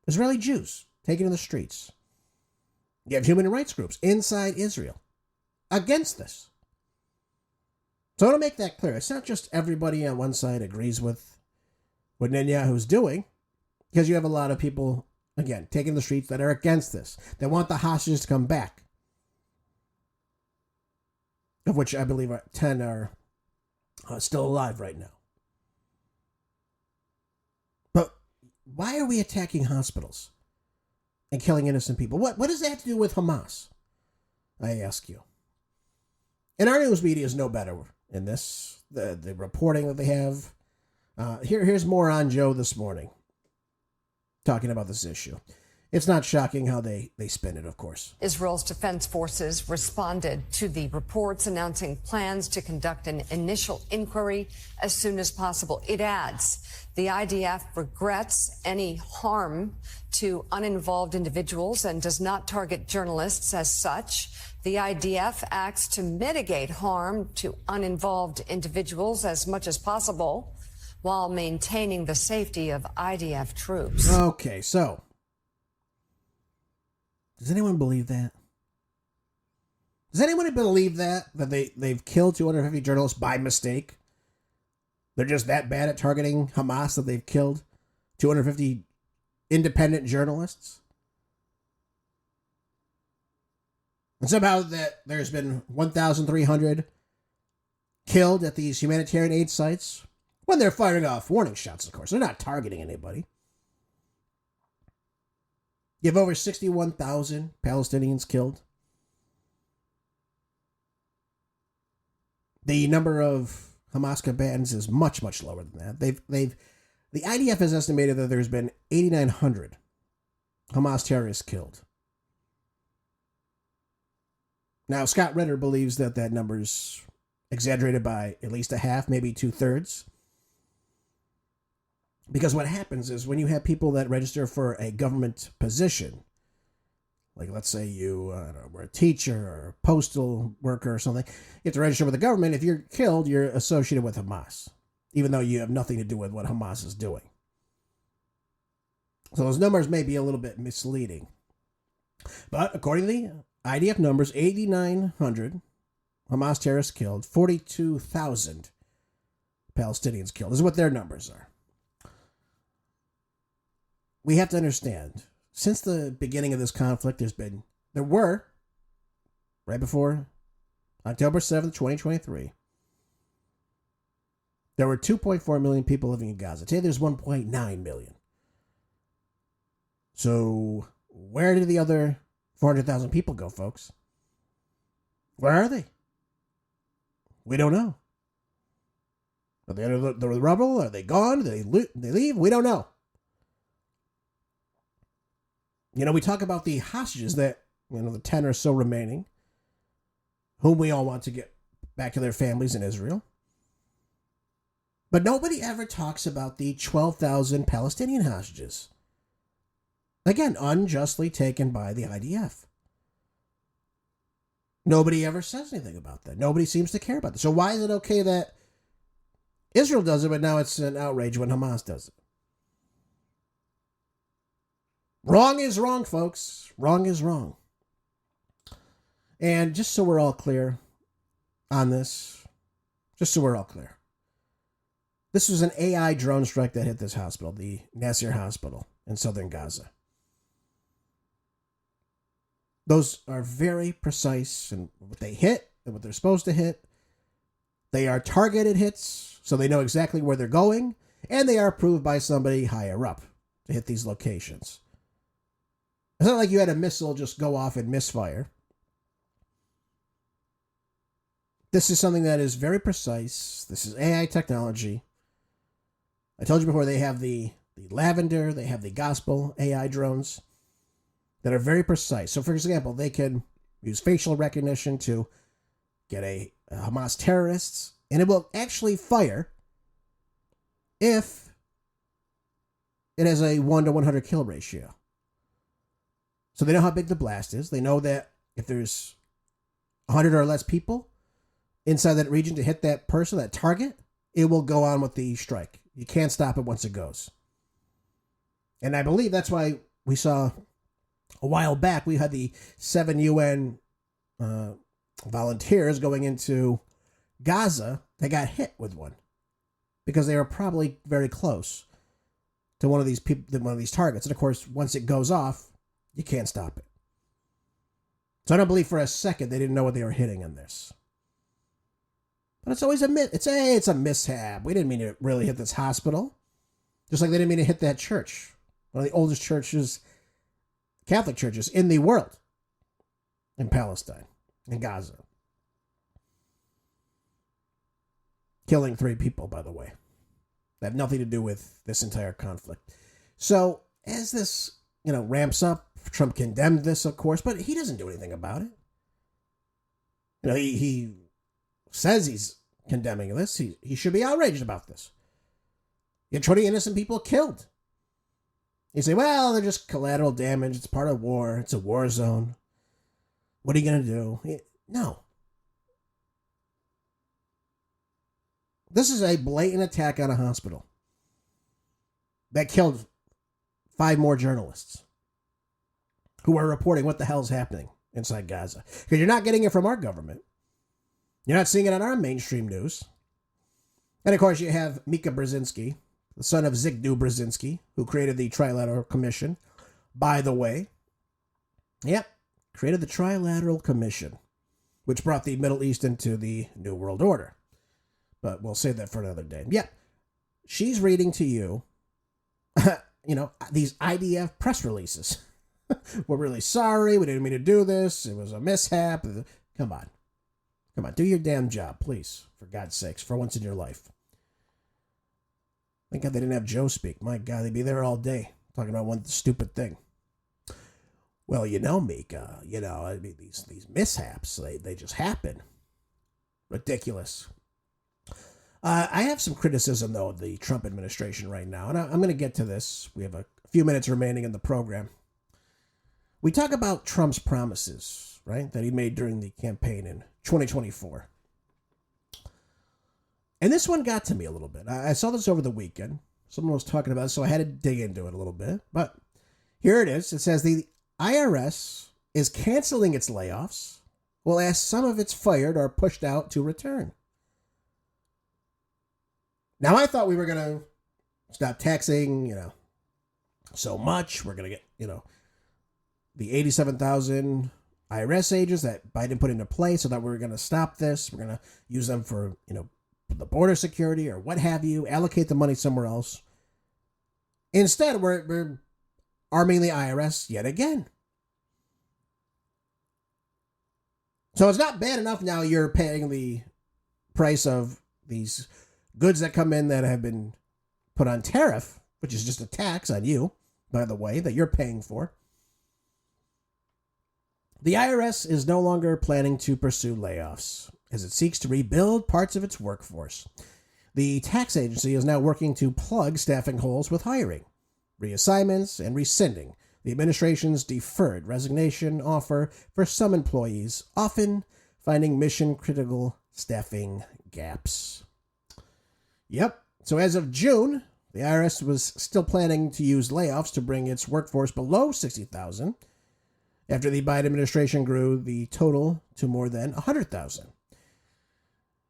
Israeli Jews taking to the streets. You have human rights groups inside Israel against this. So I want to make that clear. It's not just everybody on one side agrees with what Netanyahu's doing, because you have a lot of people, again, taking the streets that are against this. They want the hostages to come back, of which I believe 10 are still alive right now. But why are we attacking hospitals and killing innocent people? What does that have to do with Hamas? I ask you. And our news media is no better in this. The reporting that they have. Here's more on Joe this morning talking about this issue. It's not shocking how they spin it, of course. Israel's defense forces responded to the reports, announcing plans to conduct an initial inquiry as soon as possible. It adds, the IDF regrets any harm to uninvolved individuals and does not target journalists as such. The IDF acts to mitigate harm to uninvolved individuals as much as possible while maintaining the safety of IDF troops. Okay, so does anyone believe that? Does anyone believe that they've killed 250 journalists by mistake? They're just that bad at targeting Hamas that they've killed 250 independent journalists? And somehow that there's been 1,300 killed at these humanitarian aid sites when they're firing off warning shots, of course. They're not targeting anybody. You have over 61,000 Palestinians killed. The number of Hamas combatants is much, much lower than that. The IDF has estimated that there's been 8,900 Hamas terrorists killed. Now, Scott Ritter believes that number's exaggerated by at least a half, maybe 2/3. Because what happens is when you have people that register for a government position, like let's say you were a teacher or a postal worker or something, you have to register with the government. If you're killed, you're associated with Hamas, even though you have nothing to do with what Hamas is doing. So those numbers may be a little bit misleading. But according to the IDF numbers, 8,900 Hamas terrorists killed, 42,000 Palestinians killed. This is what their numbers are. We have to understand, since the beginning of this conflict, there were, right before October 7th, 2023, there were 2.4 million people living in Gaza. Today there's 1.9 million. So where did the other 400,000 people go, folks? Where are they? We don't know. Are they under the rubble? Are they gone? Did they leave? We don't know. You know, we talk about the hostages that, the 10 or so remaining, whom we all want to get back to their families in Israel. But nobody ever talks about the 12,000 Palestinian hostages. Again, unjustly taken by the IDF. Nobody ever says anything about that. Nobody seems to care about that. So why is it okay that Israel does it, but now it's an outrage when Hamas does it? Wrong is wrong, folks. Wrong is wrong. And just so we're all clear on this, this was an AI drone strike that hit this hospital, the Nasser Hospital in southern Gaza. Those are very precise in what they hit and what they're supposed to hit. They are targeted hits, so they know exactly where they're going, and they are approved by somebody higher up to hit these locations. It's not like you had a missile just go off and misfire. This is something that is very precise. This is AI technology. I told you before, they have the Lavender, they have the Gospel AI drones that are very precise. So, for example, they can use facial recognition to get a Hamas terrorists, and it will actually fire if it has a 1 to 100 kill ratio. So they know how big the blast is. They know that if there's 100 or less people inside that region to hit that person, that target, it will go on with the strike. You can't stop it once it goes. And I believe that's why we saw a while back, we had the 7 UN volunteers going into Gaza. They got hit with one because they were probably very close to one of these people, one of these targets. And of course, once it goes off, you can't stop it. So I don't believe for a second they didn't know what they were hitting in this. But it's always it's a mishap. We didn't mean to really hit this hospital. Just like they didn't mean to hit that church. One of the oldest churches, Catholic churches in the world. In Palestine. In Gaza. Killing 3 people, by the way. That have nothing to do with this entire conflict. So, as this, ramps up, Trump condemned this, of course, but he doesn't do anything about it. He says he's condemning this. He should be outraged about this. You had 20 innocent people killed. You say, well, they're just collateral damage. It's part of war. It's a war zone. What are you going to do? No. This is a blatant attack on a hospital that killed 5 more journalists who are reporting what the hell is happening inside Gaza. Because you're not getting it from our government. You're not seeing it on our mainstream news. And of course, you have Mika Brzezinski, the son of Zygmunt Brzezinski, who created the Trilateral Commission. By the way, created the Trilateral Commission, which brought the Middle East into the New World Order. But we'll save that for another day. Yeah, she's reading to you, these IDF press releases. We're really sorry. We didn't mean to do this. It was a mishap. Come on. Do your damn job, please. For God's sakes, for once in your life. Thank God they didn't have Joe speak. My God, they'd be there all day talking about one stupid thing. Well, Mika, these mishaps, they just happen. Ridiculous. I have some criticism, though, of the Trump administration right now, and I'm going to get to this. We have a few minutes remaining in the program. We talk about Trump's promises, right, that he made during the campaign in 2024. And this one got to me a little bit. I saw this over the weekend. Someone was talking about it, so I had to dig into it a little bit. But here it is. It says the IRS is canceling its layoffs, while ask some of its fired or pushed out to return. Now, I thought we were going to stop taxing, so much. We're going to get, the 87,000 IRS agents that Biden put into place, so that we were going to stop this. We're going to use them for, the border security or what have you, allocate the money somewhere else. Instead, we're arming the IRS yet again. So it's not bad enough now you're paying the price of these goods that come in that have been put on tariff, which is just a tax on you, by the way, that you're paying for. The IRS is no longer planning to pursue layoffs as it seeks to rebuild parts of its workforce. The tax agency is now working to plug staffing holes with hiring, reassignments, and rescinding the administration's deferred resignation offer for some employees, often finding mission-critical staffing gaps. Yep. So as of June, the IRS was still planning to use layoffs to bring its workforce below 60,000 after the Biden administration grew the total to more than 100,000.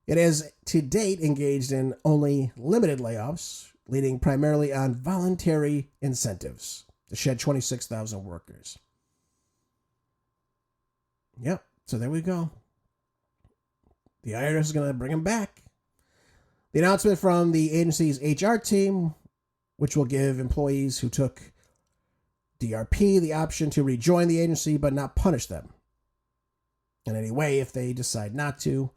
It has to date engaged in only limited layoffs, leaning primarily on voluntary incentives to shed 26,000 workers. Yep, so there we go. The IRS is going to bring them back. The announcement from the agency's HR team, which will give employees who took DRP the option to rejoin the agency but not punish them in any way if they decide not to,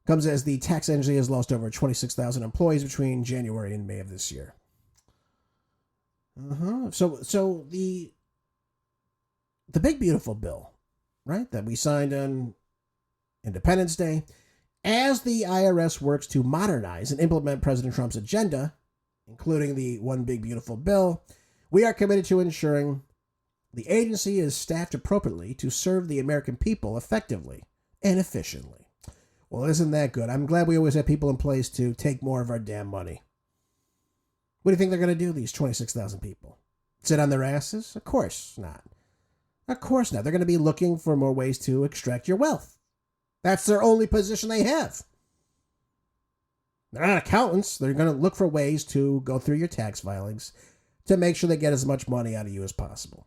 comes as the tax agency has lost over 26,000 employees between January and May of this year. So the big beautiful bill, right, that we signed on Independence Day, as the IRS works to modernize and implement President Trump's agenda, including the One Big Beautiful Bill, we are committed to ensuring the agency is staffed appropriately to serve the American people effectively and efficiently. Well, isn't that good? I'm glad we always have people in place to take more of our damn money. What do you think they're going to do, these 26,000 people? Sit on their asses? Of course not. Of course not. They're going to be looking for more ways to extract your wealth. That's their only position they have. They're not accountants. They're going to look for ways to go through your tax filings to make sure they get as much money out of you as possible.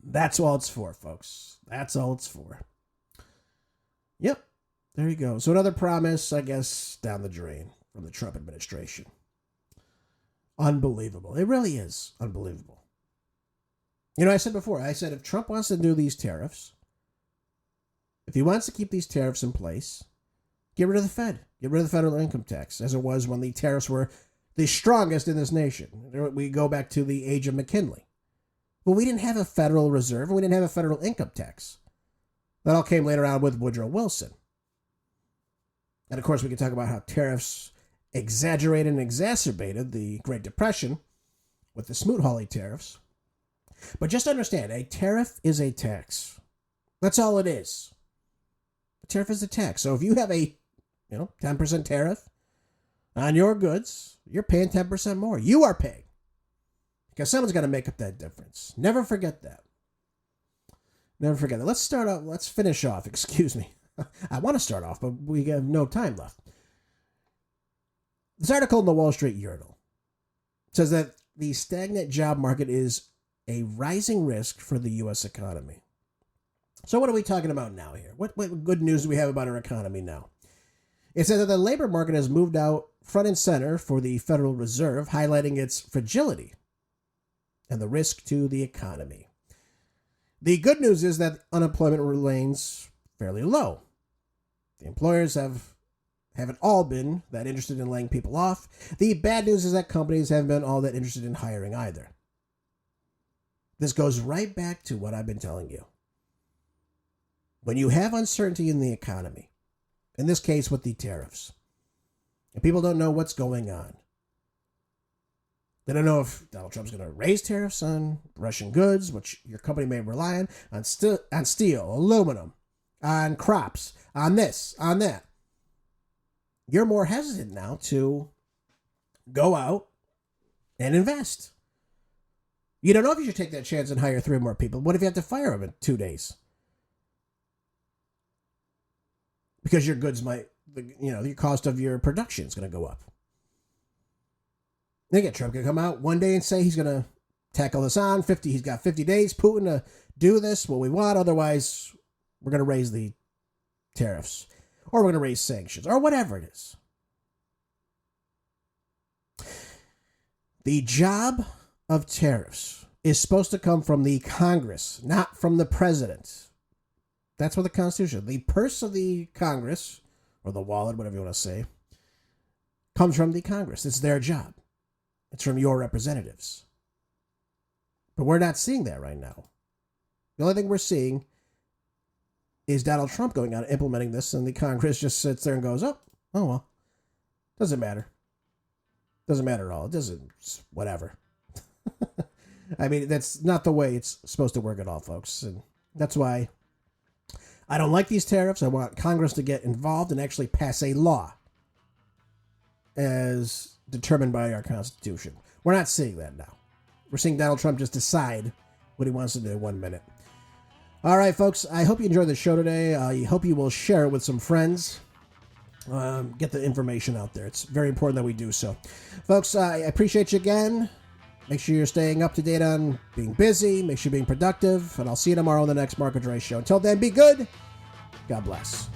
That's all it's for, folks. That's all it's for. Yep. There you go. So another promise, I guess, down the drain from the Trump administration. Unbelievable. It really is unbelievable. You know, I said before, if Trump wants to do these tariffs, if he wants to keep these tariffs in place, get rid of the Fed. Get rid of the federal income tax, as it was when the tariffs were the strongest in this nation. We go back to the age of McKinley. Well, we didn't have a Federal Reserve, and we didn't have a federal income tax. That all came later on with Woodrow Wilson. And of course, we can talk about how tariffs exaggerated and exacerbated the Great Depression with the Smoot-Hawley tariffs. But just understand, a tariff is a tax. That's all it is. A tariff is a tax. So if you have a 10% tariff on your goods, you're paying 10% more. You are paying. Because someone's got to make up that difference. Never forget that. Never forget that. Let's finish off. Excuse me. I want to start off, but we have no time left. This article in the Wall Street Journal says that the stagnant job market is a rising risk for the U.S. economy. So what are we talking about now here? What good news do we have about our economy now? It says that the labor market has moved out front and center for the Federal Reserve, highlighting its fragility and the risk to the economy. The good news is that unemployment remains fairly low. The employers haven't all been that interested in laying people off. The bad news is that companies haven't been all that interested in hiring either. This goes right back to what I've been telling you. When you have uncertainty in the economy, in this case with the tariffs, and people don't know what's going on, they don't know if Donald Trump's going to raise tariffs on Russian goods, which your company may rely on steel, aluminum, on crops, on this, on that. You're more hesitant now to go out and invest. You don't know if you should take that chance and hire 3 more people. What if you have to fire them in 2 days? Because your goods the cost of your production is going to go up. Then again, Trump can come out one day and say he's going to tackle this on. He's got 50 days, Putin, to do this, what we want. Otherwise, we're going to raise the tariffs. Or we're going to raise sanctions. Or whatever it is. The job of tariffs is supposed to come from the Congress, not from the president. That's what the Constitution, the purse of the Congress, or the wallet, whatever you want to say, comes from the Congress. It's their job. It's from your representatives. But we're not seeing that right now. The only thing we're seeing is Donald Trump going out and implementing this, and the Congress just sits there and goes, oh well. Doesn't matter. Doesn't matter at all. It doesn't, whatever. I mean, that's not the way it's supposed to work at all, folks. And that's why I don't like these tariffs. I want Congress to get involved and actually pass a law as determined by our Constitution. We're not seeing that now. We're seeing Donald Trump just decide what he wants to do in 1 minute. All right, folks, I hope you enjoyed the show today. I hope you will share it with some friends. Get the information out there. It's very important that we do so. Folks, I appreciate you again. Make sure you're staying up to date on being busy. Make sure you're being productive. And I'll see you tomorrow on the next Marco Dre Show. Until then, be good. God bless.